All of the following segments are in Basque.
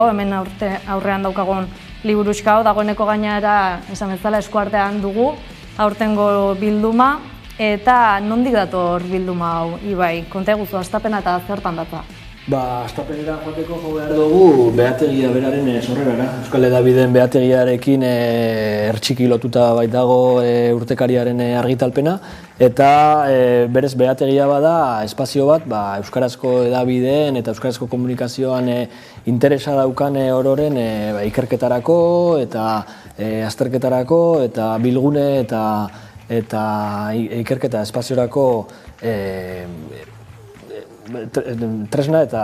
Hemen aurrean daukagun liburuxka hau, dagoeneko gainera esan bezala eskuartean dugu, aurtengo bilduma, eta nondik dator bilduma hau, Ibai? Konta eguzu, hastapena eta zertan datza? Hastapenera joateko jo behar dugu Behategia beraren sorrerara. Euskal Hedabideen Behategiarekin ertxiki lotuta baitago urtekariaren argitalpena, eta berez Behategia bada espazio bat euskarazko hedabideen eta euskarazko komunikazioan interesa daukan ororen ikerketarako eta azterketarako eta bilgune eta ikerketa espaziorako tresna eta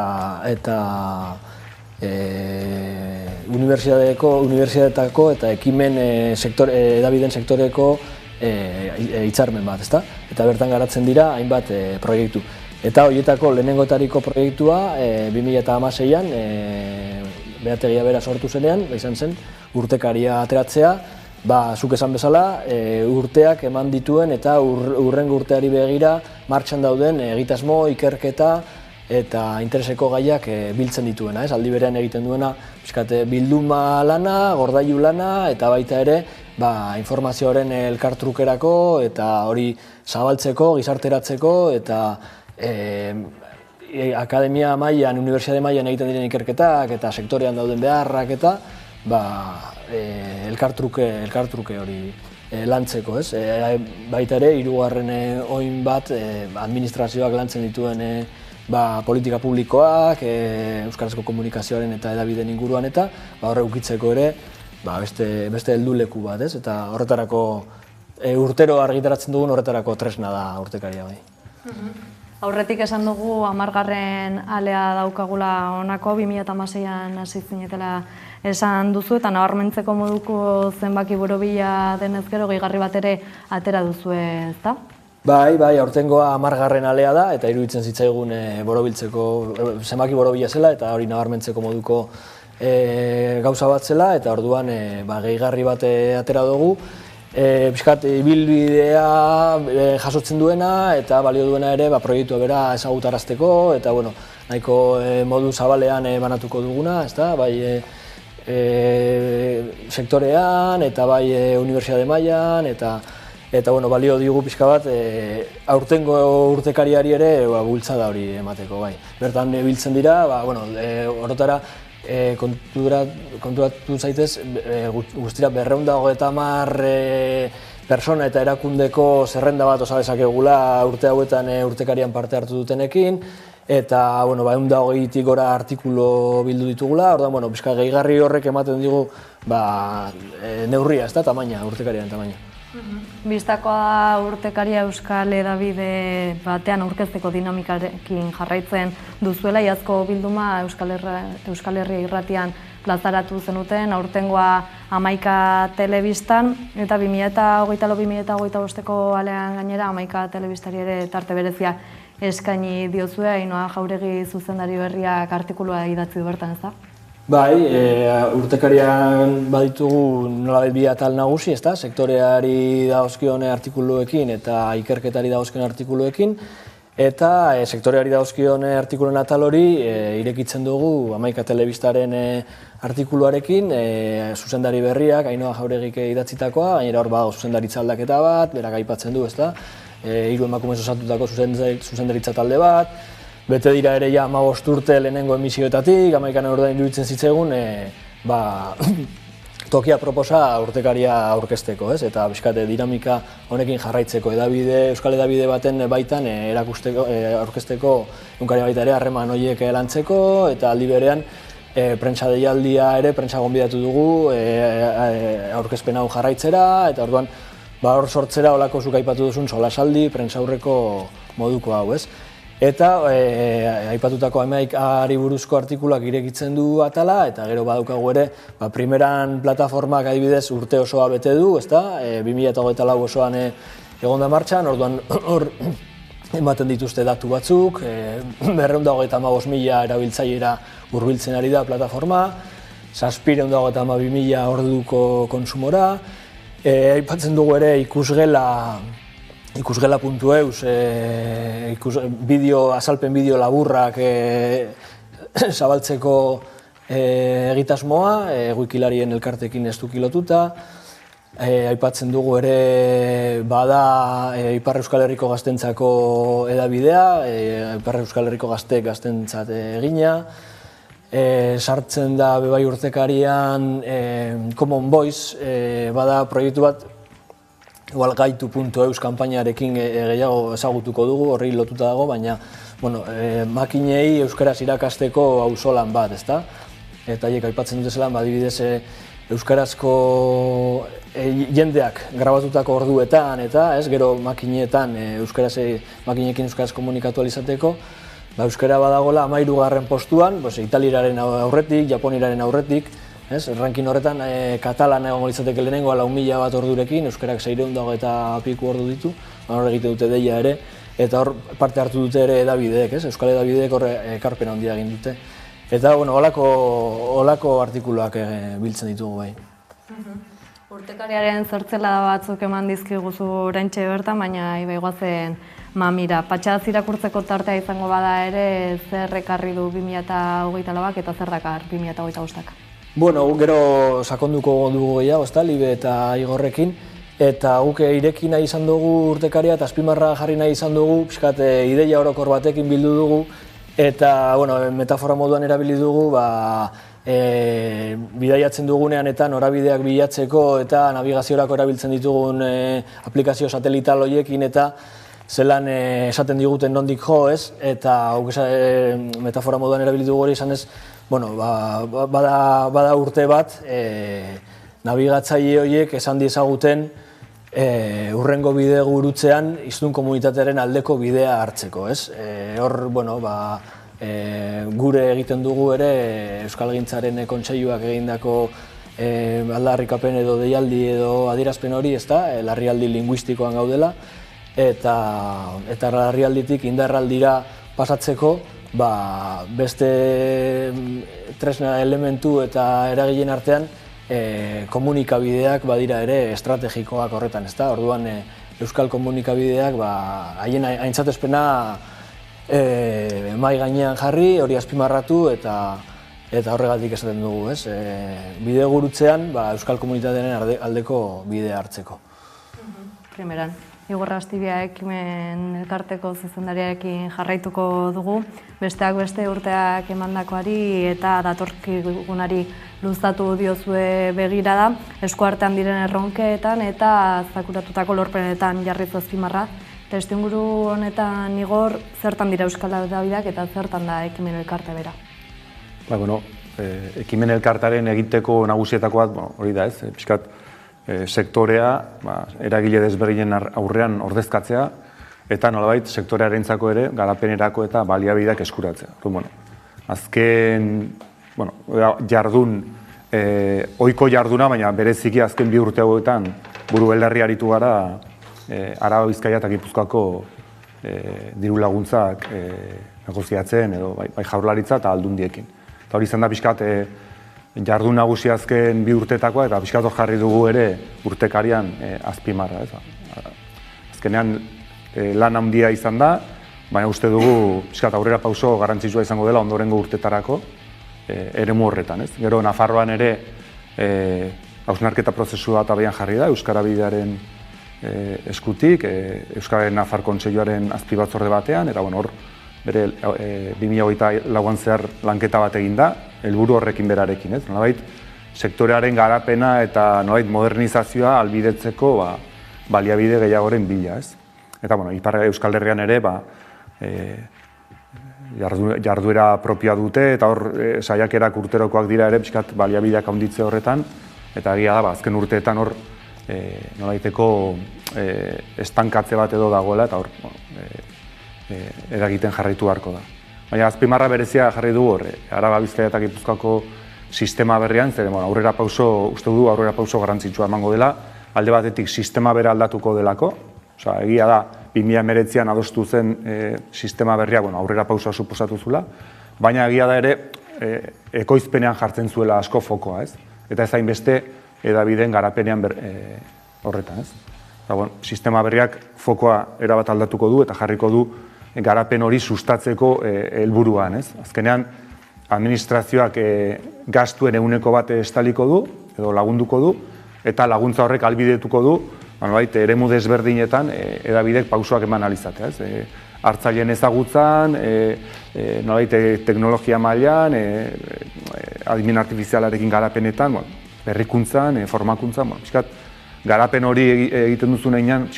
unibertsitateko eta ekimen hedabideen sektoreko hitzarmen bat, ezta? Eta bertan garatzen dira hainbat proiektu. Eta horietako lehenengotariko proiektua 2016an Behategia bera sortu zenean, izan zen urtekaria ateratzea, zuk esan bezala, urteak eman dituen eta hurrengo urteari begira martxan dauden egitasmo, ikerketa eta intereseko gaiak biltzen dituena. Aldi berean egiten duena bilduma lana, gordailu lana eta baita ere informazioaren elkartrukerako eta hori zabaltzeko, gizarteratzeko eta akademia mailan, unibertsitate mailan egiten diren ikerketak eta sektorean dauden beharrak eta elkartruke hori lantzeko, ez? Baita ere, hirugarren oin bat administrazioak lantzen dituen politika publikoak, euskarazko komunikazioaren eta hedabideen inguruan eta horre ukitzeko ere beste helduleku bat, ez? Eta horretarako urtero argitaratzen dugun horretarako tresna da urtekaria bai. Aurretik esan dugu 10. alea daukagula honako, 2016an hasi zinetela esan duzu, eta nabarmentzeko moduko zenbaki borobila denez gero gehigarri bat ere atera duzu, ezta? Bai, aurtengoa 10. alea da, eta iruditzen zitzaigun borobiltzeko zenbaki borobila zela, eta hori nabarmentzeko moduko gauza bat zela, eta orduan gehigarri bat atera dugu. Piskat, ibilbidea jasotzen duena eta balio duena ere proiektua bera ezagutarazteko eta nahiko modu zabalean banatuko duguna, bai sektorean eta bai unibertsitate mailan eta balio digu pixka bat aurtengo urtekariari ere bultzada hori emateko. Bertan biltzen dira, orotara konturatu zaitez, guztira 230 persona eta erakundeko zerrenda bat osa dezakegula urte hauetan urtekarian parte hartu dutenekin, eta 120tik gora artikulu bildu ditugula, orduan, gehigarri horrek ematen digu neurria, ez da, tamaina, urtekariaren tamaina. Bistakoa urtekaria Euskal Hedabide batean aurkezteko dinamikarekin jarraitzen duzuela, iazko bilduma Euskal Herria Irratian plazaratu zenuten, aurtengoa 11 telebistan, eta 2024-2025ko alean gainera 11 telebistari ere tarte berezia eskaini diozue, Ainhoa Jauregi zuzendari berriak artikulua idatzi du bertan, ez da? Bai, urtekarian baditugu nolabait bi atal nagusi, ezta? Sektoreari dagozkion artikuluekin eta ikerketari dagozkion artikuluekin, eta sektoreari dagozkion artikuluen atal hori irekitzen dugu 11 telebistaren artikuluarekin, zuzendari berriak, Ainhoa Jauregik idatzitakoa, gainera hor badago zuzendaritza aldaketa bat, berak aipatzen du, ezta? 3 emakumez osatutako zuzendaritza talde bat, bete dira ere 15 urte lehenengo emisioetatik, 11 orduan iruditzen zitzaigun tokia proposa urtekaria aurkezteko, ez? Eta bizkate dinamika honekin jarraitzeko Euskal Hedabide baten baitan aurkezteko egunkari baita ere harreman horiek lantzeko, eta aldi berean prentsa deialdia ere, prentsa gonbidatu dugu aurkezpen hau jarraitzera, eta orduan hor sortzera olako zuk aipatu duzun solasaldi, prentsa aurreko moduko hau, ez? Eta aipatutako 11ari buruzko artikuluak irekitzen du atala, eta gero badaukagu ere, primeran plataformak adibidez urte osoa bete du, ezta? 2024 osoan egon da martxan, orduan hor ematen dituzte datu batzuk, 235.000 erabiltzaileera hurbiltzen ari da plataforma, 722.000 orduko konsumora, aipatzen dugu ere ikusgela.eus azalpen bideo laburrak zabaltzeko egitasmoa, wikilarien elkartekin estuki lotuta. Aipatzen dugu ere bada Ipar Euskal Herriko gaztentzako edabidea, Ipar Euskal Herriko gaztentzat egina. Sartzen da bebai urtekarian Common Voice, bada proiektu bat gaitu.eus kanpainarekin gehiago ezagutuko dugu, horri lotuta dago, baina makinei euskaraz irakasteko auzolan bat, ezta? Eta haiek aipatzen dute zelan, adibidez euskarazko jendeak grabatutako orduetan eta gero makinetan makinekin euskaraz komunikatu izateko, euskara badagola 13. postuan, italieraren aurretik, japoniraren aurretik, ranking horretan katalana egongo litzateke lehenengo 4.000 bat ordurekin, euskarak 600 eta piku ordu ditu, hor egiten dute deia ere, eta hor parte hartu dute ere edabideek, euskal edabideek hor ekarpena handia egin dute. Eta, holako artikuluak biltzen ditugu bai. Urtekariaren zertzelada batzuk eman dizkiguzu oraintxe bertan, baina ibaiguazen mamira. Patxadaz irakurtzeko tartea izango bada ere, zer ekarri du 2024ak eta zer dakar 2025ak? Gero sakonduko dugu gehiago, Libe eta Igorrekin, eta guk ireki nahi izan dugu urtekaria eta azpimarra jarri nahi izan dugu, pixkat ideia orokor batekin bildu dugu, eta metafora moduan erabili dugu, bidaiatzen dugunean eta norabideak bilatzeko eta nabigaziorako erabiltzen ditugun aplikazio satelital horiekin eta zelan esaten diguten nondik jo, eta metafora moduan erabili dugu hori izan ez, bada urte bat nabigatzaile horiek esan diezaguten urrengo bide gurutzean hiztun komunitatearen aldeko bidea hartzeko, Hor, gure egiten dugu ere Euskalgintzaren kontseiluak egindako aldarrikapen edo deialdi edo adierazpen hori, larrialdi linguistikoan gaudela, eta larrialditik indarraldira pasatzeko beste tresna elementu eta eragileen artean komunikabideak badira ere estrategikoak horretan, Orduan euskal komunikabideak haien aintzatespena mai gainean jarri, hori azpimarratu eta horregatik esaten dugu, bide gurutzean euskal komunitatearen aldeko bidea hartzeko. Primeran, Igor Astibia ekimen elkarteko zuzendariarekin jarraituko dugu, besteak beste urteak emandakoari eta datorkigunari luzatu diozue begirada, eskuartean diren erronkeetan eta zakuratutako lorpenetan jarriz azpimarra. Testuinguru honetan, Igor, zertan dira euskal edabideak eta zertan da ekimen elkarte bera? Ekimen elkartaren egiteko nagusietako bat, hori da pixkat sektorea, eragile desberdinen aurrean ordezkatzea, eta nolabait sektorearentzako ere garapenerako eta baliabideak eskuratzea. Azken jardun, ohiko jarduna, baina bereziki azken 2 urte hauetan buru belarri aritu gara Araba, Bizkaia eta Gipuzkoako diru laguntzak negoziatzen edo bai Jaurlaritza eta Aldundiekin. Eta hori izan da pixkat jardun nagusi azken 2 urtetakoa eta pixkat jarri dugu ere urtekarian azpimarra. Azkenean lan handia izan da, baina uste dugu pixkat aurrera pauso garrantzitsua izango dela ondorengo urtetarako eremu horretan. Gero Nafarroan ere hausnarketa prozesua eta abian jarri da, Euskara Bidearen eskutik, Euskararen Nafar Kontseiluaren azpibatzorde batean, eta hor bere 2024an zehar lanketa bat egin da, helburu horrekin berarekin. Nolabait, sektorearen garapena eta nolabait modernizazioa albidetzeko baliabide gehiagoren bila. Eta Ipar Euskal Herrian ere jarduera propioa dute eta hor saiakerak urterokoak dira ere pixkat baliabideak handitze horretan, eta egia da azken urteetan hor nolaiteko estankatze bat edo dagoela eta hor eragiten jarraitu beharko da. Baina azpimarra berezia jarri du hor, Araba, Bizkaia eta Gipuzkoako sistema berrian, zer aurrera pauso, uste du aurrera pauso garrantzitsua emango dela, alde batetik sistema bera aldatuko delako, egia da 2019an adostu zen sistema berria aurrera pausoa suposatu zula, baina egia da ere ekoizpenean jartzen zuela asko fokoa, eta ez hainbeste edabideen garapenean horretan. Sistema berriak fokoa erabat aldatuko du eta jarriko du garapen hori sustatzeko helburuan. Azkenean, administrazioak gastuen 1% estaliko du, edo lagunduko du, eta laguntza horrek albidetuko du, eremu desberdinetan edabidek pausoak eman alizatea. Hartzaileen ezagutzan, teknologia mailan, adimen artifizialarekin garapenetan, berrikuntzan, formakuntzan, garapen hori egiten duzun einan,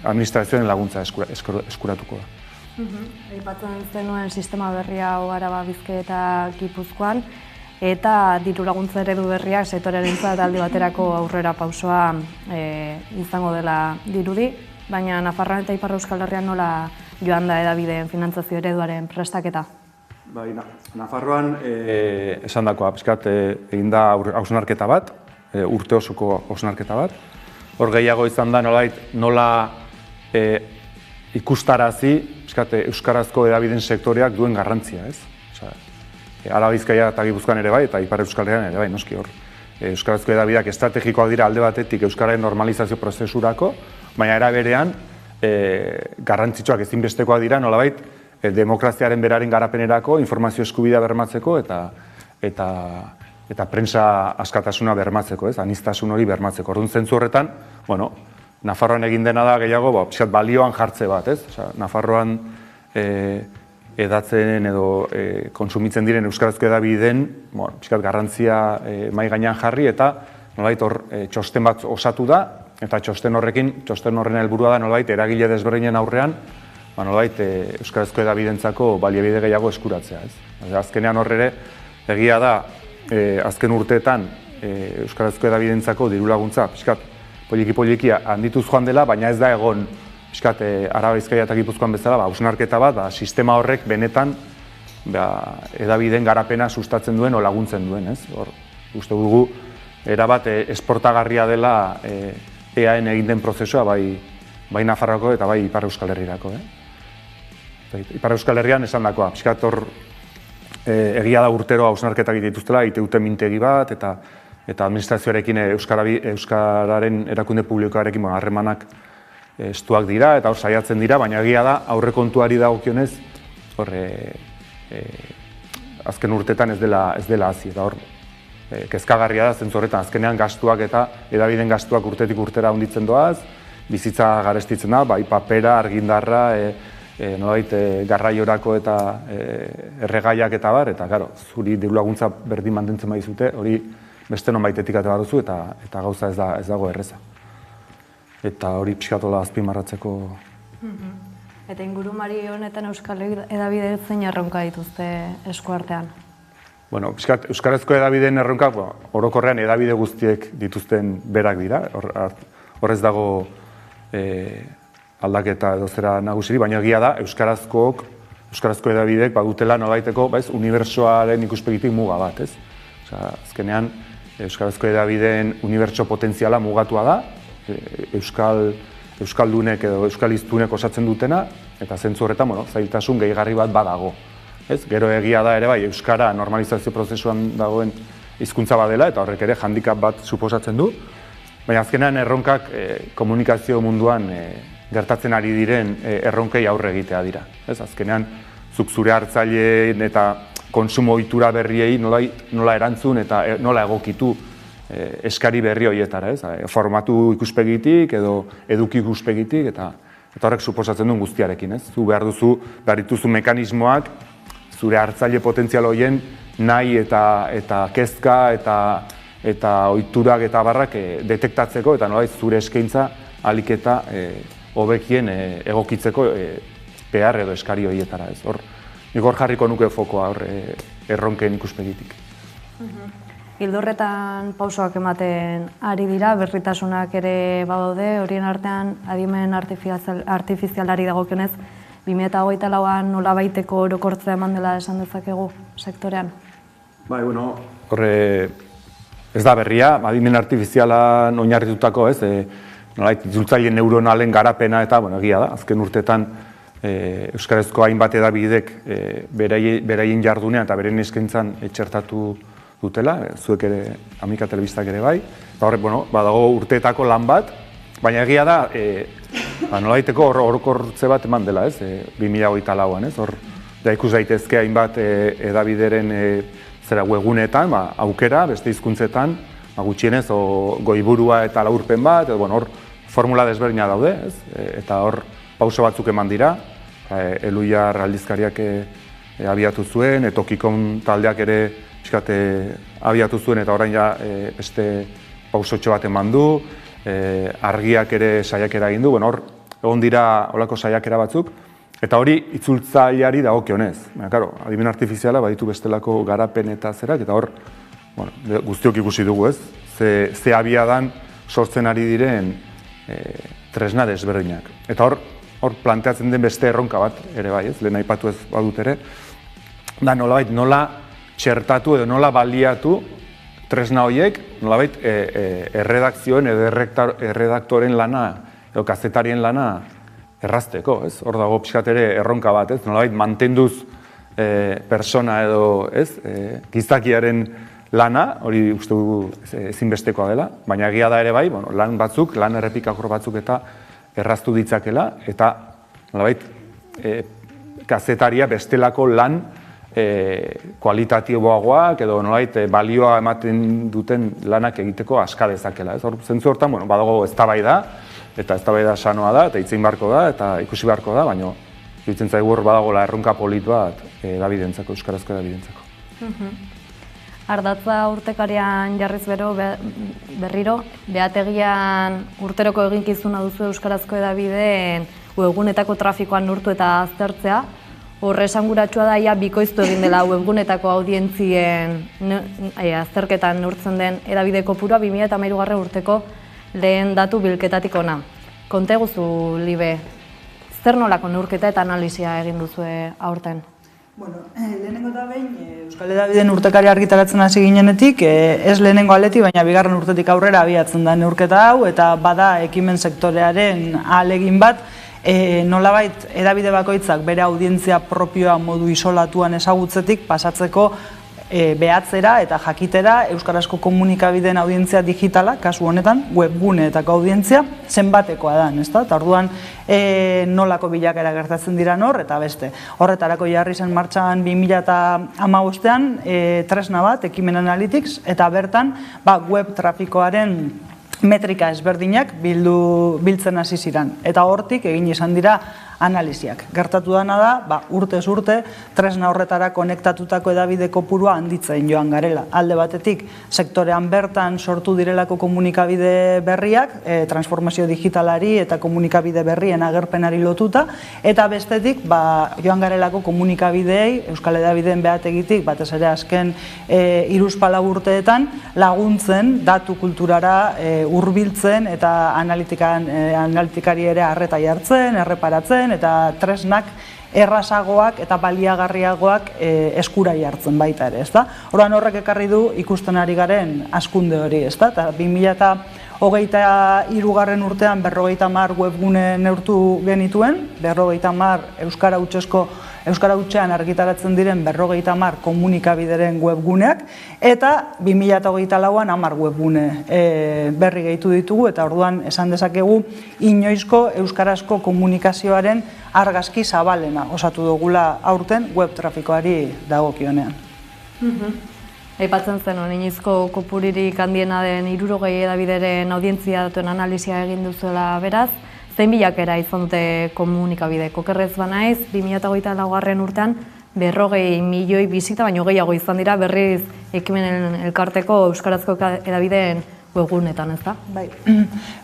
administrazioen laguntza eskuratuko da. Aipatzen zenuen sistema berria Araba, Bizkaia eta Gipuzkoan, eta diru laguntza eredu berriak sektorearentzat aldi baterako aurrera pausoa izango dela dirudi, baina Nafarroan eta Ipar Euskal Herrian nola joan da hedabideen finantzazio ereduaren prestaketa? Nafarroan esandakoa, egin da hausnarketa bat, urte osoko hausnarketa bat. Hor gehiago izan da nola ikustarazi euskarazko hedabideen sektoreak duen garrantzia, ez? Araba, Bizkaia eta Gipuzkoan ere bai, eta Ipar Euskal Herrian ere bai, noski hor. Euskarazko hedabideak estrategikoak dira alde batetik euskararen normalizazio prozesurako, baina era berean garrantzitsuak ezinbestekoak dira nolabait demokraziaren beraren garapenerako, informazio eskubidea bermatzeko eta prensa askatasuna bermatzeko, aniztasun hori bermatzeko. Orduan zentzu horretan, Nafarroan egin dena da gehiago balioan jartze bat, Nafarroan edatzen edo kontsumitzen diren euskarazko hedabideen garrantzia mahai gainean jarri eta nolabait hor txosten bat osatu da eta txosten horren helburua da nolabait eragile desberdinen aurrean nolabait euskarazko hedabideentzako baliabide gehiago eskuratzea. Azkenean hor ere egia da azken urteetan euskarazko hedabideentzako diru laguntza poliki handituz joan dela, baina ez da egon Araba, Bizkaia eta Gipuzkoan bezala, hausnarketa bat, sistema horrek benetan hedabideen garapena sustatzen duen o laguntzen duen. Uste dugu, erabat esportagarria dela EAen egin den prozesua, bai Nafarroako eta bai Ipar Euskal Herrirako. Ipar Euskal Herrian esan dakoa, hor egia da urtero hausnarketak dituztela, egite mintegi bat, eta administrazioarekin euskararen erakunde publikoarekin harremanak estuak dira eta hor saiatzen dira, baina egia da aurrekontuari dagokionez azken urtetan ez dela hazi. Eta hor kezkagarria da zentzu horretan, azkenean gastuak eta hedabideen gastuak urtetik urtera handitzen doaz, bizitza garestitzen da, bai papera, argindarra, garraiorako eta erregaiak eta bar, eta zuri diru laguntza berdin mantentzen baizute, hori beste nonbaitetik ate baduzu eta gauza ez dago erreza. Eta hori pixkatola azpimarratzeko. Eta ingurumari honetan euskal hedabide zein erronka dituzte eskuartean? Euskarazko hedabideen erronkak orokorrean hedabide guztiek dituzten berak dira. Hor ez dago aldaketa edo zera nagusiri, baina egia da euskarazko hedabideek badutela nolaiteko unibertsoaren ikuspegitik muga bat. Azkenean euskarazko hedabideen unibertso potentziala mugatua da, euskaldunek edo euskaliztunek osatzen dutena, eta zentzu horretan zailtasun gehigarri bat badago. Gero egia da ere bai, euskara normalizazio prozesuan dagoen hizkuntza badela, eta horrek ere handicap bat suposatzen du, baina azkenean erronkak komunikazio munduan gertatzen ari diren erronkei aurre egitea dira. Azkenean, zuk zure hartzaileen eta konsumo ohitura berriei nola erantzun eta nola egokitu eskari berri horietara, formatu ikuspegitik edo eduki ikuspegitik eta horrek suposatzen duen guztiarekin. Zu behar dituzu mekanismoak zure hartzaile potentzial horien nahi eta kezka eta ohiturak eta barrak detektatzeko eta nolabait zure eskaintza ahalik eta hobekien egokitzeko behar edo eskari horietara. Nik hor jarriko nuke fokoa erronken ikuspegitik. Hildorretan pausoak ematen ari dira, berritasunak ere badaude, horien artean adimen artifizialari dagokionez, 2024an nolabaiteko orokortzea eman dela esan dezakegu sektorean? Ez da berria, adimen artifizialan oinarritutako, itzultzaileen neuronalen garapena eta egia da, azken urteetan euskarazko hainbat hedabidek beraien jardunean eta beren eskaintzan txertatu dutela, zuek ere, Amika Telebistak ere bai, eta horrek, badago urteetako lan bat, baina egia da, nolaiteko orokortze bat eman dela, 2024an, hor da ikus daitezke hainbat hedabideren webguneetan, aukera, beste hizkuntzetan, gutxienez, goiburua eta laburpen bat, hor formula desberdina daude, eta hor pauso batzuk eman dira, Eluiar aldizkariak abiatu zuen, Tokikon taldeak ere abiatu zuen, eta orain ja beste pausotxo bat eman du, argiak ere saiakera egin du, hor egon dira olako saiakera batzuk, eta hori itzultzaileari dagokionez. Adimen artifiziala baditu bestelako garapen eta zerak, eta hor guztiok ikusi dugu, ez? Ze abiadan sortzen ari diren tresna desberdinak. Eta hor planteatzen den beste erronka bat ere bai, ez? Lehen aipatu ez badut ere, da nolabait nola txertatu edo nola baliatu tresna horiek, nolabait erredakzioen edo erredaktoren lana edo kazetarien lana errazteko, ez? Hor dago pixkat ere erronka bat, ez? Nolabait mantenduz persona edo, ez? Gizakiaren lana, hori uste dugu ezinbestekoa dela, baina egia da ere bai, lan batzuk, lan errepikakor batzuk eta erraztu ditzakela, eta nolabait kazetaria bestelako lan kualitatiboagoak edo nolabait balioa ematen duten lanak egiteko aska dezakela. Zentzu hortan, badago eztabaida, eta eztabaida sanoa da, eta hitzein beharko da, eta ikusi beharko da, baina iruditzen zaigu hor badagoela erronka polit bat edabidentzako, euskarazko edabidentzako. Ardatza urtekarian jarriz berriro, behategian urteroko eginkizuna duzu euskarazko edabideen webgunetako trafikoan neurtu eta aztertzea. Horre esanguratsua da, bikoiztu egin dela webgunetako audientzien azterketan neurtzen den edabide kopurua 2013 urteko lehen datu bilketatik ona. Konta eguzu, Libe, zer nolako neurketa eta analizia egin duzue aurten? Lehenengo eta behin, Euskal Hedabideen urtekari argitaratzen hasi ginenetik, ez lehenengo aleti, baina bigarren urtetik aurrera abiatzen da neurketa hau, eta bada ekimen sektorearen ahalegin bat, nolabait edabide bakoitzak bere audientzia propioa modu isolatuan ezagutzetik pasatzeko behatzera eta jakitera euskarazko komunikabideen audientzia digitala, kasu honetan, webguneetako audientzia, zenbatekoa da, ezta? Eta orduan nolako bilakaera gertatzen dira hor, eta beste. Horretarako jarri zen martxan 2015ean tresna bat, Ekimen Analytics, eta bertan web trafikoaren metrika ezberdinak biltzen hasi ziren. Eta hortik egin izan dira analiziak. Gertatu dana da, urtez urte, tresna horretara konektatutako edabide kopurua handitzen joan garela. Alde batetik, sektorean bertan sortu direlako komunikabide berriak, transformazio digitalari eta komunikabide berrien agerpenari lotuta, eta bestetik, joan garelako komunikabideei, Euskal Hedabideen behategitik, batez ere azken 3-4 urteetan, laguntzen datu kulturara hurbiltzen eta analitikari ere arreta jartzen, erreparatzen, eta tresnak errazagoak eta baliagarriagoak eskura jartzen baita ere, ezta? Orduan horrek ekarri du ikusten ari garen hazkunde hori, ezta? Eta 2023 urtean 50 webgune neurtu genituen, 50 Euskara hutsean argitaratzen diren 50 komunikabideren webguneak, eta 2024an 10 webgune berri gehitu ditugu, eta orduan esan dezakegu inoizko euskarazko komunikazioaren argazki zabalena osatu dugula aurten web trafikoari dagokionean. Aipatzen zen, inoizko kopuririk handiena den 60 edabideren audientzia datuen analizia egin duzuela beraz, zein bilakera izan dute komunikabideko? Okerrez banaiz, 2024 urtean 40 milioi bizita, baino gehiago izan dira berriz Ekimenen Elkarteko euskarazko edabideen webgunetan, ez da? Bai,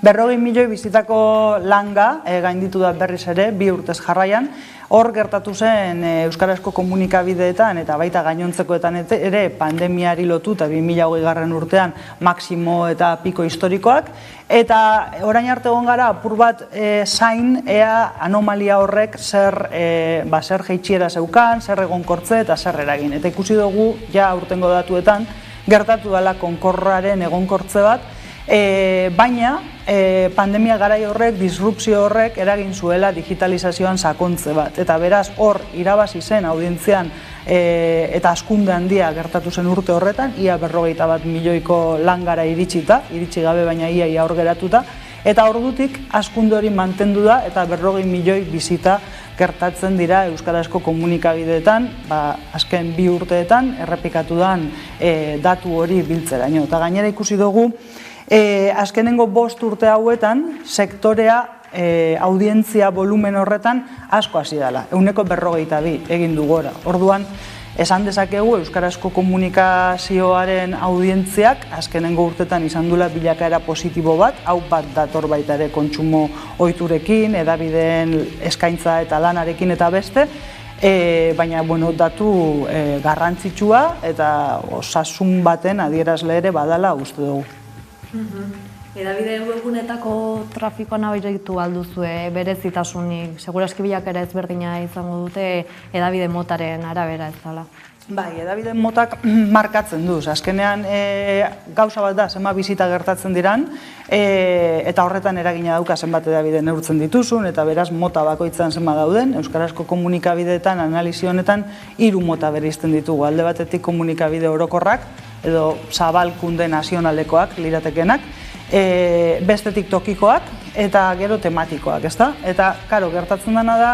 40 milioi bizitako langa gainditu da berriz ere, 2 urtez jarraian. Hor gertatu zen euskarazko komunikabideetan eta baita gainontzekoetan ere pandemiari lotu eta 2020 urtean maksimo eta piko historikoak. Eta orain arte egon gara apur bat zain ea anomalia horrek zer jeitsiera zeukan, zer egonkortze eta zer eragin. Eta ikusi dugu ja aurtengo datuetan gertatu dela konkorraren egonkortze bat, baina pandemia garai horrek, disrupzio horrek eragin zuela digitalizazioan sakontze bat. Eta beraz hor irabazi zen audientzian eta hazkunde handia gertatu zen urte horretan, ia 41 milioiko langara iritsi gabe baina ia hor geratuta, eta ordutik hazkunde hori mantendu da eta 40 milioi bizita gertatzen dira euskarazko komunikabideetan, azken 2 urteetan errepikatu den datu hori biltzeraino. Eta gainera ikusi dugu, azkenengo 5 urte hauetan, sektorea audientzia volumen horretan asko hasi dela, 142 egin du gora. Orduan, esan dezakegu euskarazko komunikazioaren audientziak azkenengo urtetan izan duela bilakaera positibo bat, hau bat dator baita ere kontsumo ohiturekin, hedabideen eskaintza eta lanarekin eta beste, baina datu garrantzitsua eta osasun baten adierazle ere badala uste dugu. Hedabide webgunetako trafikoa nabaritu alduzue berezitasunik, seguraski bilakaera ezberdina izango dute hedabide motaren arabera ez dela. Bai, hedabide motak markatzen duz. Azkenean gauza bat da, zenbat bizita gertatzen diran, eta horretan eragina dauka zenbat hedabide neurtzen dituzun, eta beraz mota bakoitzan zenbat dauden. Euskarazko komunikabideetan, analizi honetan, 3 mota bereizten ditugu. Alde batetik komunikabide orokorrak, edo zabalkunde nazionalekoak liratekenak, bestetik tokikoak eta gero tematikoak, ezta? Eta, karo, gertatzen dena da,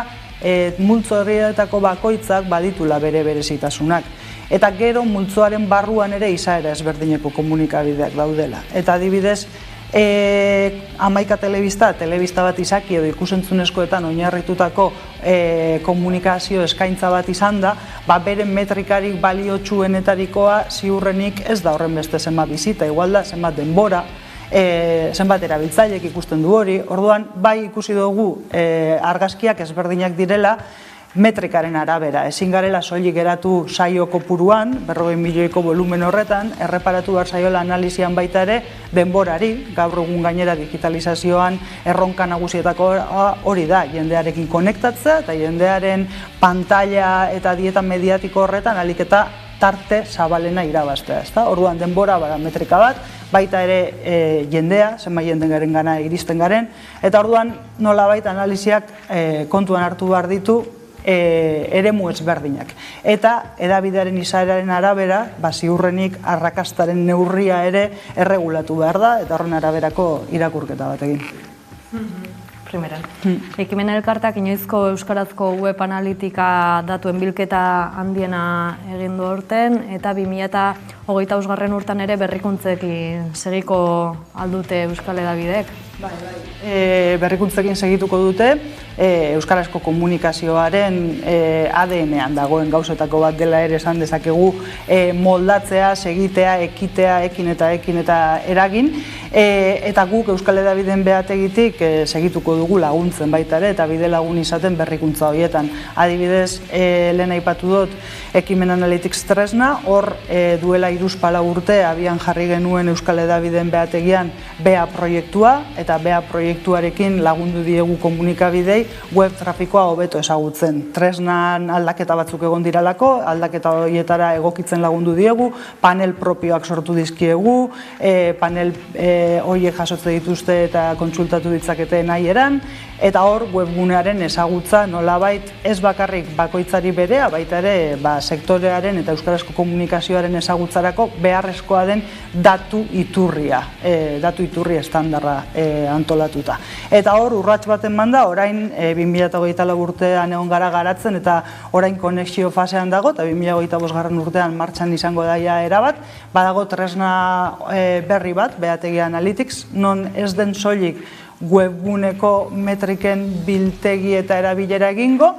multzo herrietako bakoitzak baditula bere berezitasunak. Eta gero multzoaren barruan ere izaera ezberdineko komunikabideak daudela. Eta adibidez, 11 telebista bat izaki edo ikusentzunezkoetan oinarritutako komunikazio eskaintza bat izan da, beren metrikarik baliotsuenetarikoa ziurrenik ez da horren beste zenbat bizita, igual da zenbat denbora, zenbat erabiltzaileek ikusten du hori, orduan bai ikusi dugu argazkiak ezberdinak direla metrikaren arabera, ezin garela soilik geratu saio kopuruan, 40 milioiko volumen horretan, erreparatu behar saiola analizian baita ere denborari, gaur egun gainera digitalizazioan erronka nagusietako hori da, jendearekin konektatzea eta jendearen pantalla eta dieta mediatiko horretan ahalik eta tarte zabalena irabaztea, ezta? Orduan denbora bada metrika bat, baita ere jendea, zenbait jenden garen gana iristen garen, eta orduan nolabait analiziak kontuan hartu behar ditu eremu ezberdinak. Eta edabidearen izaeraren arabera, ziurrenik arrakastaren neurria ere erregulatu behar da, eta horren araberako irakurketa bat egin. Primeran. Ekimen elkartak inoizko euskarazko web analitika datuen bilketa handiena egin du aurten, eta 2025. Urtean ere berrikuntzekin segiko aldute euskal hedabideek. Berrikuntzekin segituko dute, euskarazko komunikazioaren ADN-ean dagoen gauzetako bat dela ere esan dezakegu moldatzea, segitea, ekitea, ekin eta eragin, eta guk euskal hedabideen behategitik segituko dugu laguntzen baita ere, eta bide lagun izaten berrikuntza horietan. Adibidez, lehen aipatu dut Ekimen Analytics tresna, hor duela 3-4 urte abian jarri genuen euskal hedabideen behategian BEA proiektua, eta BEA proiektuarekin lagundu diegu komunikabidei web trafikoa hobeto ezagutzen. Tresnan aldaketa batzuk egon diralako, aldaketa horietara egokitzen lagundu diegu, panel propioak sortu dizkiegu, panel horiek jasotze dituzte eta kontsultatu ditzakete nahi eran, eta hor webgunearen ezagutza nolabait ez bakarrik bakoitzari berea, baita ere sektorearen eta euskarazko komunikazioaren ezagutzarako beharrezkoa den datu iturria estandarra antolatuta. Eta hor urrats baten manda, orain 2024 urtean egon gara garatzen eta orain konexio fasean dago, eta 2025 urtean martxan izango daia erabat, badago tresna berri bat, Behategi Analytics, non ez den soilik webguneko metriken biltegi eta erabilera egingo,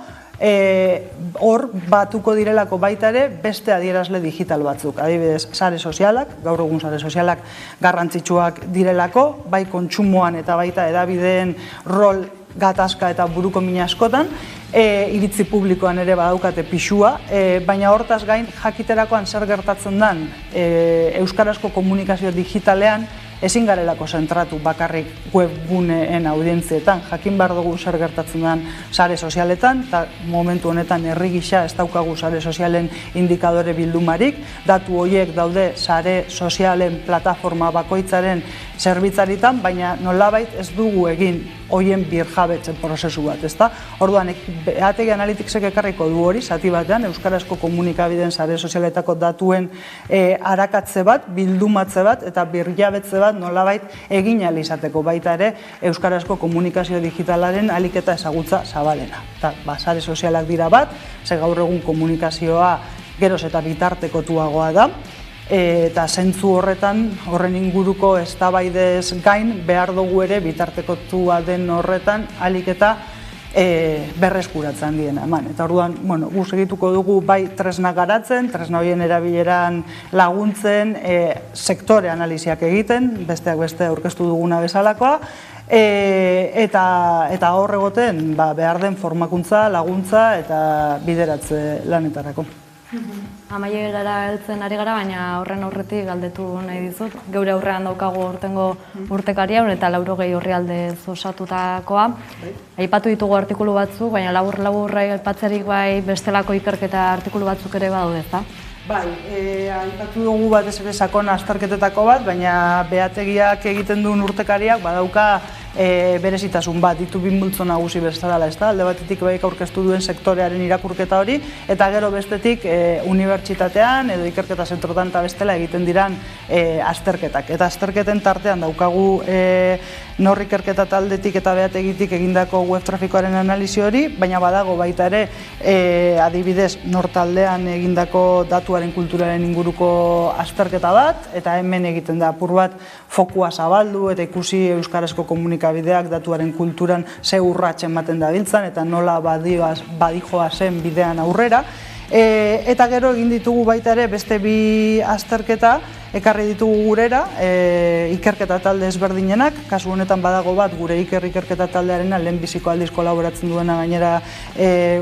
hor batuko direlako baita ere beste adierazle digital batzuk. Adibidez, sare sozialak, gaur egun sare sozialak garrantzitsuak direlako, bai kontsumoan eta baita hedabideen rol gatazka eta buruko mina askotan, iritzi publikoan ere badaukate pixua, baina hortaz gain jakiterakoan zer gertatzen den euskarazko komunikazio digitalean ezin garelako zentratu bakarrik webguneen audientzietan, jakin behar dugu zer gertatzen den sare sozialetan, eta momentu honetan herri gisa ez daukagu sare sozialen indikadore bildumarik, datu horiek daude sare sozialen plataforma bakoitzaren zerbitzaritan, baina nolabait ez dugu egin hoien birjabetzen prozesu bat, ezta? Orduan, Behategi Analyticsek ekarriko du hori, zati batean, euskarazko komunikabideen sare sozialetako datuen arakatze bat, bildumatze bat, eta birjabetze bat nolabait egin ahal izateko baita ere euskarazko komunikazio digitalaren ahalik eta ezagutza zabalena. Eta, sare sozialak dira bat, ze gaur egun komunikazioa geroz eta bitartekotuagoa da, eta zentzu horren inguruko eztabaidez gain behar dugu ere bitartekotua den horretan ahalik eta berreskuratzen diena eman. Eta orduan, guz egituko dugu bai tresna garatzen, tresna horien erabileran laguntzen, sektore analiziak egiten, besteak beste aurkeztu duguna bezalakoa, eta hor egoten behar den formakuntza, laguntza eta bideratze lanetarako. Amaierara heltzen ari gara, baina horren aurretik galdetu nahi dizut. Geure aurrean daukagu urtengo urtekaria, eta 80 orrialdez osatutakoa. Aipatu ditugu artikulu batzuk, baina labur aipatzerik bai bestelako ikerketa artikulu batzuk ere badaude, ezta? Bai, aipatu dugu batez ere sakon azterketetako bat, baina Behategiak egiten duen urtekariak badauka berezitasun bat, ditu bi multzo nagusi bezala, ezta? Alde batetik baik aurkeztu duen sektorearen irakurketa hori, eta gero bestetik unibertsitatean edo ikerketa zentrotan eta bestela egiten diran azterketak. Eta azterketen tartean daukagu nor ikerketa taldetik eta Behategitik egindako web trafikoaren analizi hori, baina badago baita ere adibidez nor taldean egindako datuaren kulturaren inguruko azterketa bat, eta hemen egiten da apur bat fokua zabaldu eta ikusi euskarazko komunikabideak datuaren kulturan ze urrats ematen dabiltzan eta nola badijoa zen bidean aurrera. Eta gero egin ditugu baita ere beste bi azterketa ekarri ditugu gurera, ikerketa talde ezberdinenak, kasu honetan badago bat gure ikerketa taldearena lehenbiziko aldiz kolaboratzen duena gainera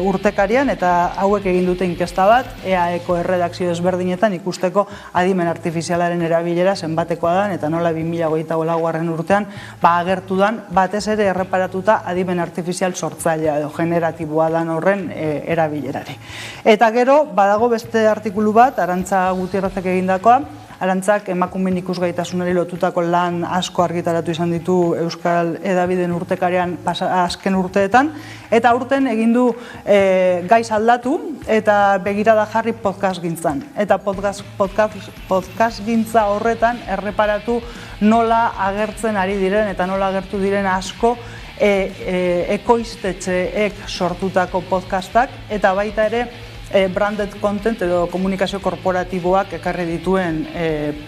urtekarian, eta hauek egin dute inkesta bat, EAEko erredakzio ezberdinetan ikusteko adimen artifizialaren erabilera zenbatekoa dan, eta nola 2024 urtean agertu dan, batez ere erreparatuta adimen artifizial sortzailea edo generatiboa dan horren erabilerari. Eta gero, badago beste artikulu bat, Arantza Gutierrezek egindakoa, Arantzak emakumeen ikusgaitasunari lotutako lan asko argitaratu izan ditu Euskal Hedabideen urtekarian azken urteetan, eta aurten egin du gaiz aldatu eta begirada jarri podcast gintzan. Eta podcast gintza horretan erreparatu nola agertzen ari diren eta nola agertu diren asko ekoiztetxeek sortutako podcastak, eta baita ere branded content edo komunikazio korporatiboak ekarri dituen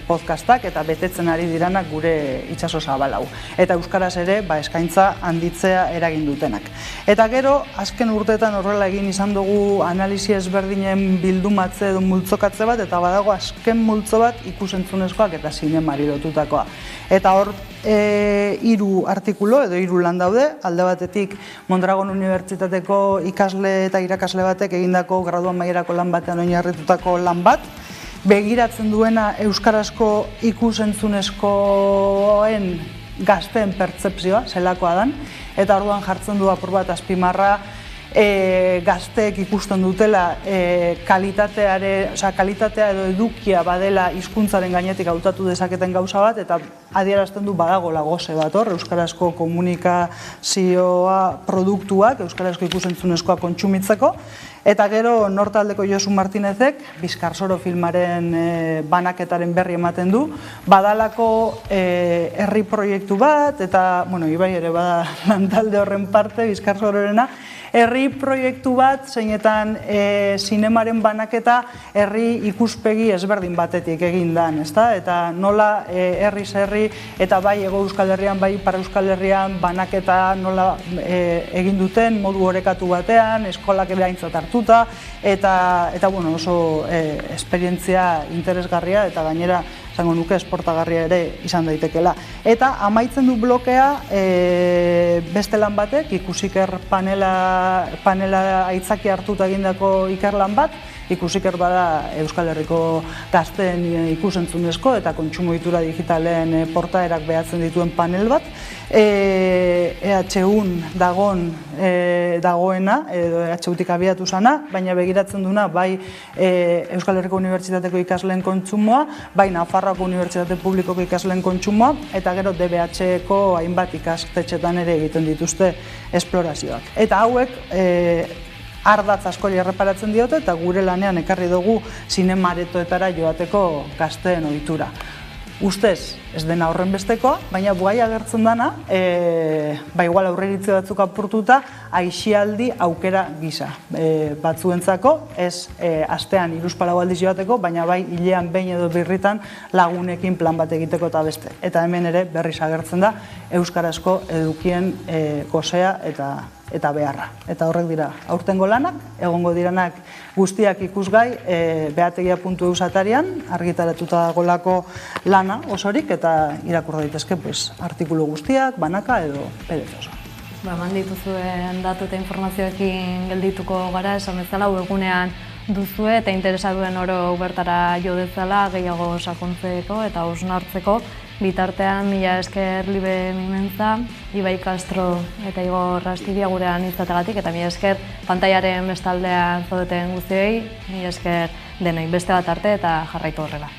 podcastak eta betetzen ari diranak gure itsaso zabalau. Eta euskaraz ere eskaintza handitzea eragin dutenak. Eta gero, azken urteetan horrela egin izan dugu analisi ezberdinen bildumatze edo multzokatze bat, eta badago azken multzo bat ikusentzunezkoak eta zinemari lotutakoa. Eta hor 3 artikulu edo 3 lan daude, alde batetik Mondragon Unibertsitateko ikasle eta irakasle batek egindako graduan mailerako lan batean oinarritutako lan bat, begiratzen duena euskarazko ikusentzunezkoen gazteen pertzepzioa, zelakoa dan, eta orduan jartzen du apur bat azpimarra gazteek ikusten dutela kalitatea edo edukia badela hizkuntzaren gainetik hautatu dezaketen gauza bat, eta adierazten du badagola goze bat hor, euskarazko komunikazioa produktuak, euskarazko ikusentzunezkoa kontsumitzeko. Eta gero Nortaldeko Josu Martinezek Bizkarsoro filmaren banaketaren berri ematen du, badalako herri proiektu bat, eta Ibai ere bada lantalde horren parte, Bizkarsororena, herri proiektu bat, zeinetan zinemaren banaketa herri ikuspegi ezberdin batetik egin dan, ezta? Eta nola herriz herri eta bai Hego Euskal Herrian, bai Ipar Euskal Herrian banaketa nola egin duten, modu orekatu batean, eskolak ere aintzat hartuta, eta oso esperientzia interesgarria eta gainera zango nuke esportagarria ere izan daitekela. Eta amaitzen du blokea beste lan batek, ikusiker panela aitzaki hartuta egindako ikerlan bat, Ikusiker bada Euskal Herriko gazteen ikusentzunezko eta kontsumo ohitura digitalen portaerak behatzen dituen panel bat. EHUn dagoena, edo EHUtik abiatu zana, baina begiratzen duna bai Euskal Herriko Unibertsitateko ikasleen kontsumoa, bai Nafarroako Unibertsitate Publikoko ikasleen kontsumoa, eta gero DBH-ko hainbat ikastetxetan ere egiten dituzte esplorazioak. Eta hauek ardatz askori erreparatzen diote eta gure lanean ekarri dugu zinemaretoetara joateko gazteen ohitura. Ustez, ez dena horren bestekoa, baina bugai agertzen dana, igual aurreiritzi batzuk apurtuta, aisialdi aukera gisa. Batzuentzako, ez astean 3-4 aldiz joateko, baina bai hilean behin edo birritan lagunekin plan bat egiteko eta beste. Eta hemen ere berriz agertzen da euskarazko edukien gosea eta beharra. Eta horrek dira aurtengo lanak, egongo diranak guztiak ikusgai behategia.eu atarian, argitaratuta dagolako lana osorik, eta irakur daitezke artikulu guztiak, banaka edo PDF oso. Eman dituzuen datu eta informazioekin geldituko gara, esan bezala webgunean duzue eta interesa duen oro bertara jo dezala gehiago sakontzeko eta hausnartzeko. Bitartean, mila esker Libe Mimentza, Ibai Castro eta Igor Rastidia gurean izategatik, eta mila esker pantailaren bestaldean zaudeten guztiei, mila esker denoi beste bat arte eta jarraitu horrela.